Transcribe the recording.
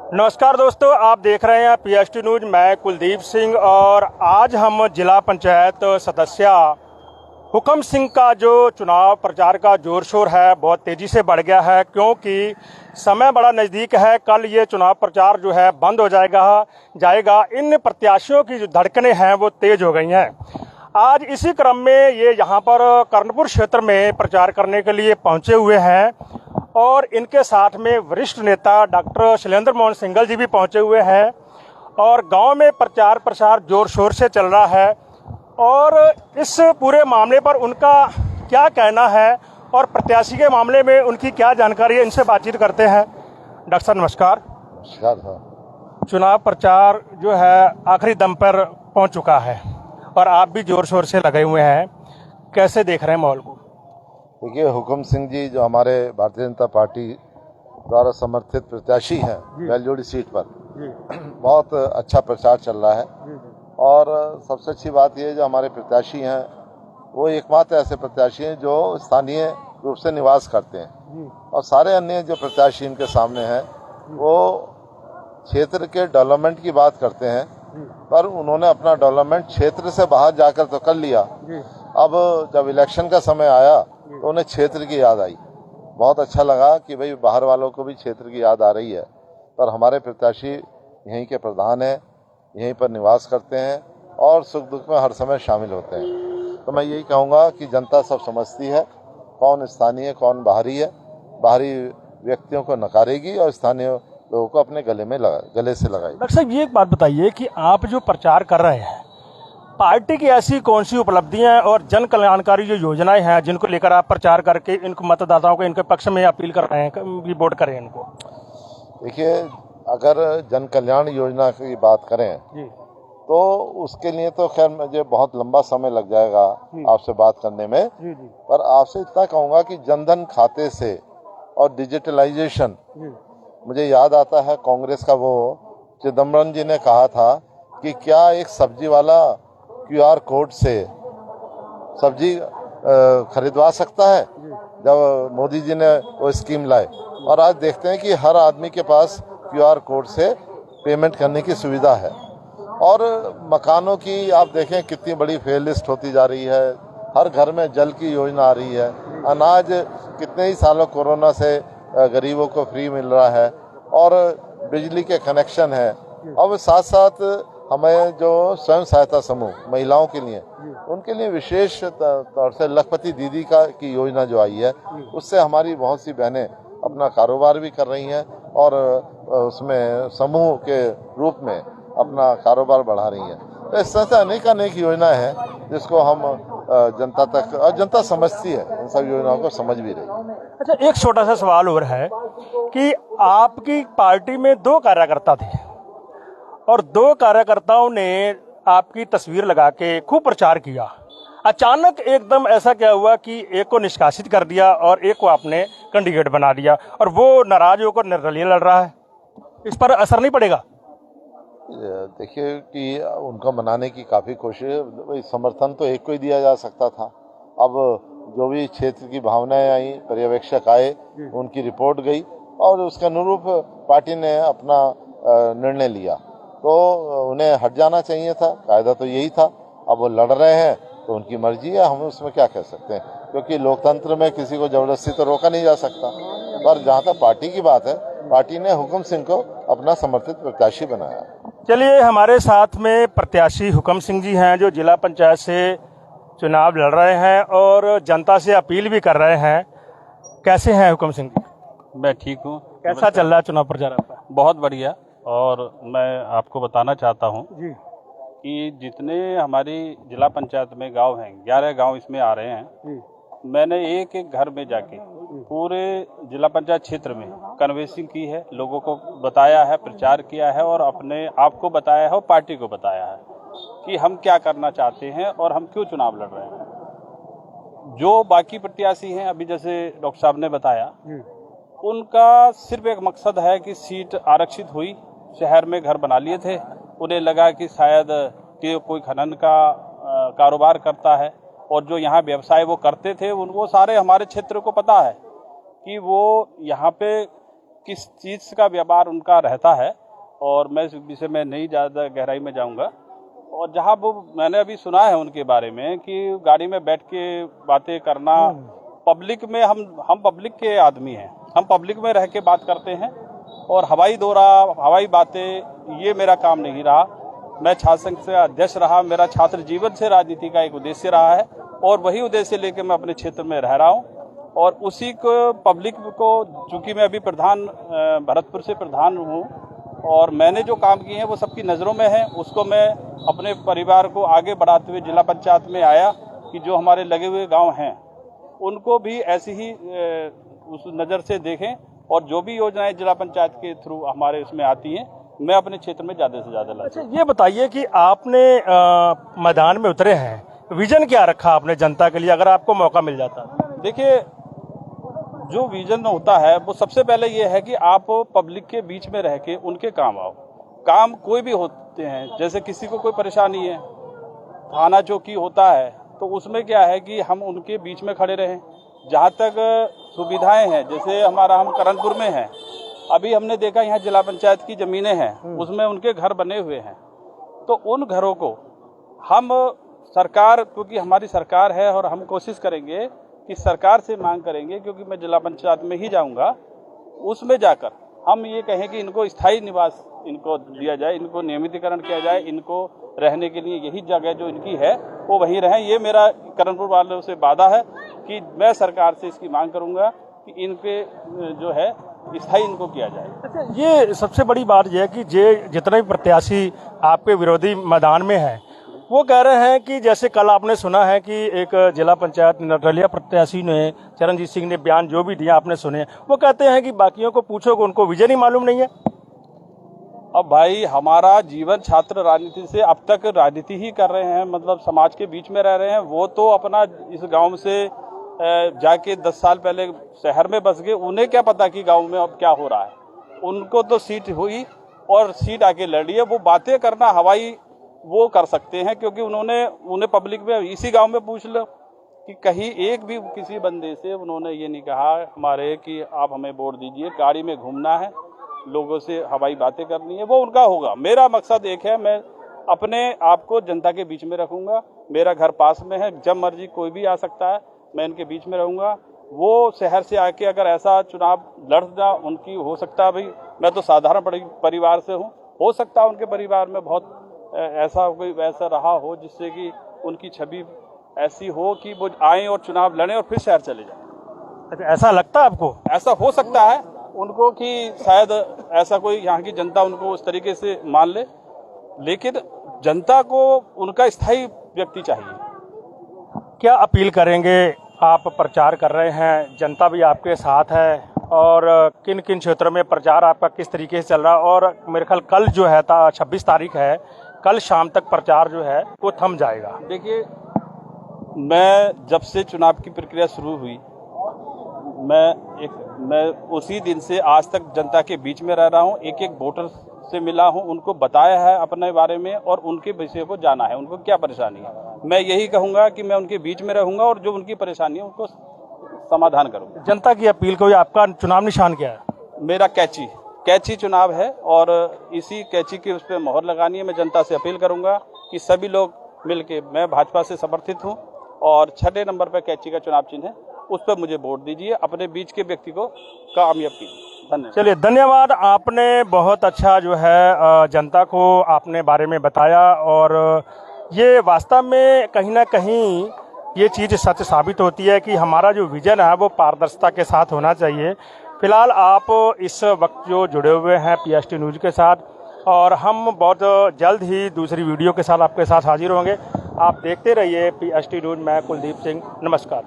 नमस्कार दोस्तों, आप देख रहे हैं पीएसटी न्यूज। मैं कुलदीप सिंह और आज हम जिला पंचायत सदस्य हुक्म सिंह का जो चुनाव प्रचार का जोर शोर है बहुत तेज़ी से बढ़ गया है, क्योंकि समय बड़ा नज़दीक है। कल ये चुनाव प्रचार जो है बंद हो जाएगा। इन प्रत्याशियों की जो धड़कनें हैं वो तेज़ हो गई हैं। आज इसी क्रम में ये यहाँ पर कर्णपुर क्षेत्र में प्रचार करने के लिए पहुँचे हुए हैं और इनके साथ में वरिष्ठ नेता डॉक्टर शैलेंद्र मोहन सिंघल जी भी पहुंचे हुए हैं और गांव में प्रचार प्रसार जोर शोर से चल रहा है। और इस पूरे मामले पर उनका क्या कहना है और प्रत्याशी के मामले में उनकी क्या जानकारी है, इनसे बातचीत करते हैं। डॉक्टर साहब नमस्कार। नमस्कार साहब। चुनाव प्रचार जो है आखिरी दम पर पहुंच चुका है और आप भी जोर शोर से लगे हुए हैं, कैसे देख रहे हैं माहौल को? देखिए, हुक्म सिंह जी जो हमारे भारतीय जनता पार्टी द्वारा समर्थित प्रत्याशी हैं बेलजोड़ी सीट पर, बहुत अच्छा प्रचार चल रहा है। और सबसे अच्छी बात यह जो हमारे प्रत्याशी हैं वो एकमात्र ऐसे प्रत्याशी हैं जो स्थानीय रूप से निवास करते हैं, और सारे अन्य जो प्रत्याशी इनके सामने हैं वो क्षेत्र के डेवलपमेंट की बात करते हैं, पर उन्होंने अपना डेवलपमेंट क्षेत्र से बाहर जाकर तो कर लिया। अब जब इलेक्शन का समय आया तो उन्हें क्षेत्र की याद आई। बहुत अच्छा लगा कि भाई बाहर वालों को भी क्षेत्र की याद आ रही है, पर हमारे प्रत्याशी यहीं के प्रधान हैं, यहीं पर निवास करते हैं और सुख दुख में हर समय शामिल होते हैं। तो मैं यही कहूँगा कि जनता सब समझती है कौन स्थानीय कौन बाहरी है। बाहरी व्यक्तियों को नकारेगी और स्थानीय लोगों को अपने गले से लगाएगी। डॉक्टर साहब, ये एक बात बताइए कि आप जो प्रचार कर रहे हैं, पार्टी की ऐसी कौन सी उपलब्धियां और जन कल्याणकारी जो योजनाएं हैं जिनको लेकर आप प्रचार करके इनको मतदाताओं को इनके पक्ष में अपील कर रहे हैं कि वोट करें इनको? देखिए, अगर जन कल्याण योजना की बात करें तो उसके लिए तो खैर मुझे बहुत लंबा समय लग जाएगा आपसे बात करने में। पर आपसे इतना कहूँगा कि जनधन खाते से और डिजिटलाइजेशन, मुझे याद आता है कांग्रेस का वो चिदम्बरम जी ने कहा था कि क्या एक सब्जी वाला QR कोड से सब्जी खरीदवा सकता है, जब मोदी जी ने वो स्कीम लाए। और आज देखते हैं कि हर आदमी के पास QR कोड से पेमेंट करने की सुविधा है। और मकानों की आप देखें कितनी बड़ी फेयर लिस्ट होती जा रही है। हर घर में जल की योजना आ रही है। अनाज कितने ही सालों कोरोना से गरीबों को फ्री मिल रहा है और बिजली के कनेक्शन है। अब साथ साथ हमें जो स्वयं सहायता समूह महिलाओं के लिए, उनके लिए विशेष तौर से लखपति दीदी की योजना जो आई है, उससे हमारी बहुत सी बहनें अपना कारोबार भी कर रही हैं और उसमें समूह के रूप में अपना कारोबार बढ़ा रही हैं। तो इस तरह से अनेक योजनाएं हैं जिसको हम जनता तक, और जनता समझती है, इन सब योजनाओं को समझ भी रही है। अच्छा, एक छोटा सा सवाल और है कि आपकी पार्टी में 2 कार्यकर्ता थे और 2 कार्यकर्ताओं ने आपकी तस्वीर लगा के खूब प्रचार किया। अचानक एकदम ऐसा क्या हुआ कि एक को निष्कासित कर दिया और एक को आपने कैंडिडेट बना दिया और वो नाराज होकर निर्दलीय लड़ रहा है? इस पर असर नहीं पड़ेगा? देखिए कि उनको मनाने की काफ़ी कोशिश, समर्थन तो एक को ही दिया जा सकता था। अब जो भी क्षेत्र की भावनाएं आई, पर्यवेक्षक आए, उनकी रिपोर्ट गई और उसके अनुरूप पार्टी ने अपना निर्णय लिया। तो उन्हें हट जाना चाहिए था, कायदा तो यही था। अब वो लड़ रहे हैं तो उनकी मर्जी है, हम उसमें क्या कह सकते हैं, क्योंकि लोकतंत्र में किसी को जबरदस्ती तो रोका नहीं जा सकता। पर जहाँ तक पार्टी की बात है, पार्टी ने हुक्म सिंह को अपना समर्थित प्रत्याशी बनाया। चलिए, हमारे साथ में प्रत्याशी हुक्म सिंह जी हैं जो जिला पंचायत से चुनाव लड़ रहे हैं और जनता से अपील भी कर रहे हैं। कैसे हैं हुक्म सिंह जी? मैं ठीक हूँ। कैसा चल रहा है चुनाव प्रचार आपका? बहुत बढ़िया। और मैं आपको बताना चाहता हूँ जी कि जितने हमारी जिला पंचायत में गांव हैं, 11 गांव इसमें आ रहे हैं। मैंने एक एक घर में जाके पूरे जिला पंचायत क्षेत्र में कन्वेंसिंग की है, लोगों को बताया है, प्रचार किया है और अपने आप को बताया है और पार्टी को बताया है कि हम क्या करना चाहते हैं और हम क्यों चुनाव लड़ रहे हैं। जो बाकी प्रत्याशी हैं, अभी जैसे डॉक्टर साहब ने बताया, उनका सिर्फ एक मकसद है कि सीट आरक्षित हुई, शहर में घर बना लिए थे, उन्हें लगा कि शायद कि कोई खनन का कारोबार करता है और जो यहाँ व्यवसाय वो करते थे, उनको सारे हमारे क्षेत्र को पता है कि वो यहाँ पे किस चीज़ का व्यवहार उनका रहता है, और मैं इस विषय में नहीं ज़्यादा गहराई में जाऊंगा। और जहाँ वो मैंने अभी सुना है उनके बारे में कि गाड़ी में बैठ के बातें करना, पब्लिक में हम पब्लिक के आदमी हैं, हम पब्लिक में रह के बात करते हैं, और हवाई दौरा, हवाई बातें, ये मेरा काम नहीं रहा। मैं छात्र संघ से अध्यक्ष रहा, मेरा छात्र जीवन से राजनीति का एक उद्देश्य रहा है, और वही उद्देश्य लेकर मैं अपने क्षेत्र में रह रहा हूँ। और उसी को पब्लिक को, चूँकि मैं अभी प्रधान भरतपुर से प्रधान हूँ, और मैंने जो काम किए हैं वो सबकी नज़रों में है, उसको मैं अपने परिवार को आगे बढ़ाते हुए जिला पंचायत में आया कि जो हमारे लगे हुए गांव हैं उनको भी ऐसी ही उस नज़र से देखें, और जो भी योजनाएं जिला पंचायत के थ्रू हमारे उसमें आती हैं मैं अपने क्षेत्र में ज़्यादा से ज़्यादा लाता हूं। ये बताइए कि आपने मैदान में उतरे हैं, विजन क्या रखा आपने जनता के लिए, अगर आपको मौका मिल जाता? देखिए, जो विजन होता है वो सबसे पहले ये है कि आप पब्लिक के बीच में रह के उनके काम आओ। काम कोई भी होते हैं, जैसे किसी को कोई परेशानी है, थाना चौकी होता है, तो उसमें क्या है कि हम उनके बीच में खड़े रहें। जहाँ तक सुविधाएं हैं, जैसे हम करणपुर में हैं, अभी हमने देखा यहाँ जिला पंचायत की ज़मीनें हैं, उसमें उनके घर बने हुए हैं, तो उन घरों को हम सरकार, क्योंकि हमारी सरकार है, और हम कोशिश करेंगे कि सरकार से मांग करेंगे, क्योंकि मैं जिला पंचायत में ही जाऊंगा, उसमें जाकर हम ये कहें कि इनको स्थायी निवास इनको दिया जाए, इनको नियमितीकरण किया जाए, इनको रहने के लिए यही जगह जो इनकी है वो वहीं रहें। ये मेरा करणपुर वालों से वादा है कि मैं सरकार से इसकी मांग करूंगा कि इनके जो है स्थायी इनको किया जाए। ये सबसे बड़ी बात यह है कि जितने भी प्रत्याशी आपके विरोधी मैदान में हैं, वो कह रहे हैं कि जैसे कल आपने सुना है कि एक जिला पंचायत नरलिया प्रत्याशी ने, चरणजीत सिंह ने बयान जो भी दिया आपने सुने, वो कहते हैं कि बाकियों को पूछोगे उनको विजन ही मालूम नहीं है। अब भाई, हमारा जीवन छात्र राजनीति से अब तक राजनीति ही कर रहे हैं, मतलब समाज के बीच में रह रहे हैं। वो तो अपना इस गांव से जाके 10 साल पहले शहर में बस गए, उन्हें क्या पता कि गांव में अब क्या हो रहा है। उनको तो सीट हुई और सीट आके लड़ी है, वो बातें करना हवाई वो कर सकते हैं, क्योंकि उन्हें पब्लिक में इसी गांव में पूछ लो कि कहीं एक भी किसी बंदे से उन्होंने ये नहीं कहा हमारे कि आप हमें वोट दीजिए। गाड़ी में घूमना है, लोगों से हवाई बातें करनी है, वो उनका होगा। मेरा मकसद एक है, मैं अपने आप को जनता के बीच में रखूंगा। मेरा घर पास में है, जब मर्जी कोई भी आ सकता है, मैं इनके बीच में रहूंगा। वो शहर से आके अगर ऐसा चुनाव लड़ना उनकी हो सकता है, भाई मैं तो साधारण परिवार से हूँ, हो सकता है उनके परिवार में बहुत ऐसा कोई वैसा रहा हो जिससे कि उनकी छवि ऐसी हो कि वो आए और चुनाव लड़ें और फिर शहर चले जाएं। ऐसा लगता है आपको? ऐसा हो सकता है उनको कि शायद ऐसा कोई यहाँ की जनता उनको उस तरीके से मान ले, लेकिन जनता को उनका स्थायी व्यक्ति चाहिए। क्या अपील करेंगे? आप प्रचार कर रहे हैं, जनता भी आपके साथ है, और किन किन क्षेत्रों में प्रचार आपका किस तरीके से चल रहा है? और मेरे ख्याल कल जो है 26 तारीख है, कल शाम तक प्रचार जो है वो थम जाएगा। देखिए, मैं जब से चुनाव की प्रक्रिया शुरू हुई, मैं उसी दिन से आज तक जनता के बीच में रह रहा हूँ। एक एक वोटर से मिला हूँ, उनको बताया है अपने बारे में और उनके विषय को जाना है, उनको क्या परेशानी है। मैं यही कहूँगा कि मैं उनके बीच में रहूँगा और जो उनकी परेशानी है उनको समाधान करूँगा। जनता की अपील को, आपका चुनाव निशान क्या है? मेरा कैची चुनाव है, और इसी कैची की उस पर मोहर लगानी है। मैं जनता से अपील करूँगा कि सभी लोग मिलके, मैं भाजपा से समर्थित हूँ, और 6 नंबर पर कैची का चुनाव चिन्ह है, उस पर मुझे वोट दीजिए, अपने बीच के व्यक्ति को कामयाब कीजिए। धन्यवाद। चलिए, धन्यवाद। आपने बहुत अच्छा जो है जनता को आपने बारे में बताया, और ये वास्तव में कहीं ना कहीं ये चीज़ सच साबित होती है कि हमारा जो विजन है वो पारदर्शिता के साथ होना चाहिए। फिलहाल आप इस वक्त जो जुड़े हुए हैं पीएसटी न्यूज़ के साथ, और हम बहुत जल्द ही दूसरी वीडियो के साथ आपके साथ हाजिर होंगे। आप देखते रहिए पीएसटी न्यूज़। मैं कुलदीप सिंह, नमस्कार।